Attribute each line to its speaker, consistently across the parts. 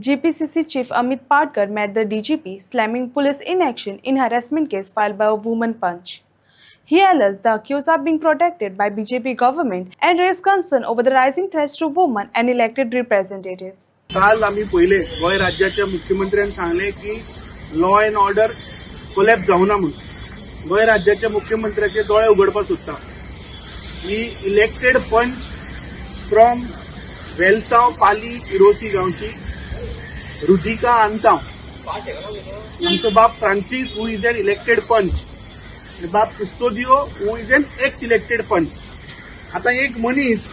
Speaker 1: GPCC Chief Amit Patkar met the DGP, slamming police inaction in harassment case filed by a woman Punch. He alleged the accused are being protected by BJP government and raised concern over the rising threats to women and elected representatives.
Speaker 2: काल आम्ही पहिले गोय राज्याच्या मुख्यमंत्र्यांनी सांगले की law and order collapse जावना म्हणून गोय राज्याच्या मुख्यमंत्र्याचे डोळे उघडपाक सोदता ही इलेक्टेड पंच फ्रॉम वेलसाव पाली इरोसी गांवची रुधिका अंताव आमचो बाप Francis who is an elected panch बाप Custodio who is an ex elected panch. आता एक मनीस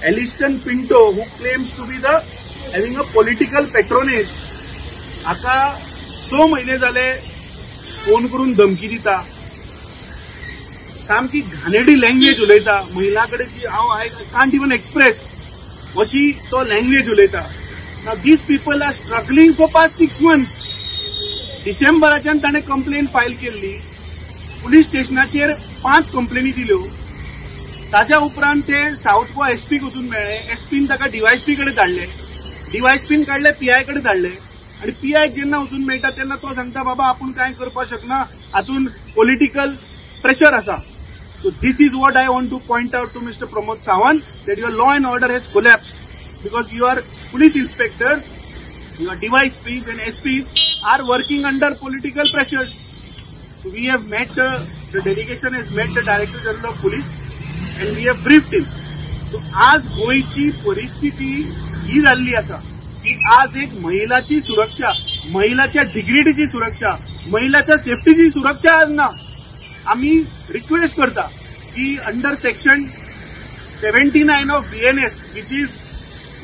Speaker 2: Eliston Pinto who claims to be the having a political patronage हाका 6 महिने जाले फोन करून धमकी दिता, सामकी घाणेरडी लँग्वेज उलयता, महिला कडेन जी आय कांट इवन एक्सप्रेस अशी तो लँग्वेज उलयता. Now these people are struggling for past 6 months. डिसेंबराच्यान ताणे कंप्लेन फायल केल्ली, पुलीस स्टेशनाचेर 5 कंप्लेनी दिल्यो. ताच्या उपरांत ते साऊथ गोवा एसपीक वचून मेळ्ळे, एसपीन ताका डीवायएसपी कडेन धाडले, डीवायएसपीन काडले पीआय कडेन धाडले आणि पीआय जेन्ना वचून मेळटा तेन्ना तो सांगता बाबा आपूण कांय करपाक शकना, हातून पॉलिटिकल प्रेशर आसा. So this is what I want to point out to Mr. Pramod Sawant, that your law and order has collapsed because your police inspectors, your DYSPs and SPs are working under political pressures. So we have met, the delegation has met the Director General of Police and we have briefed him. So आज गोयची परिस्थिती ही जाल्ली आसा की आज एक महिलाची सुरक्षा, महिलाच्या डिग्निटीची सुरक्षा, महिलाच्या सेफ्टीची सुरक्षा आज ना. आम्ही रिक्वेस्ट करता की under section 79 of BNS which is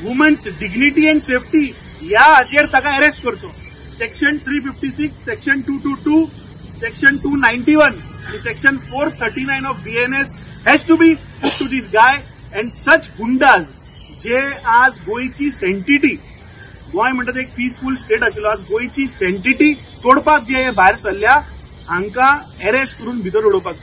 Speaker 2: women's dignity and safety या हाचेर ताका अरेस्ट करचो. सेक्शन 356, सेक्शन 222, सेक्शन 291 आणि सेक्शन 439 ऑफ BNS has to be put to this guy and such goondas जे आज गोयची सेंटिटी, गोय म्हणटा एक पीसफुल स्टेट आशिल्लो, आज गोयची सेंटिटी तोडपाक जे भायर सरल्या हांकां अरेस्ट करून भितर उडोवपाक.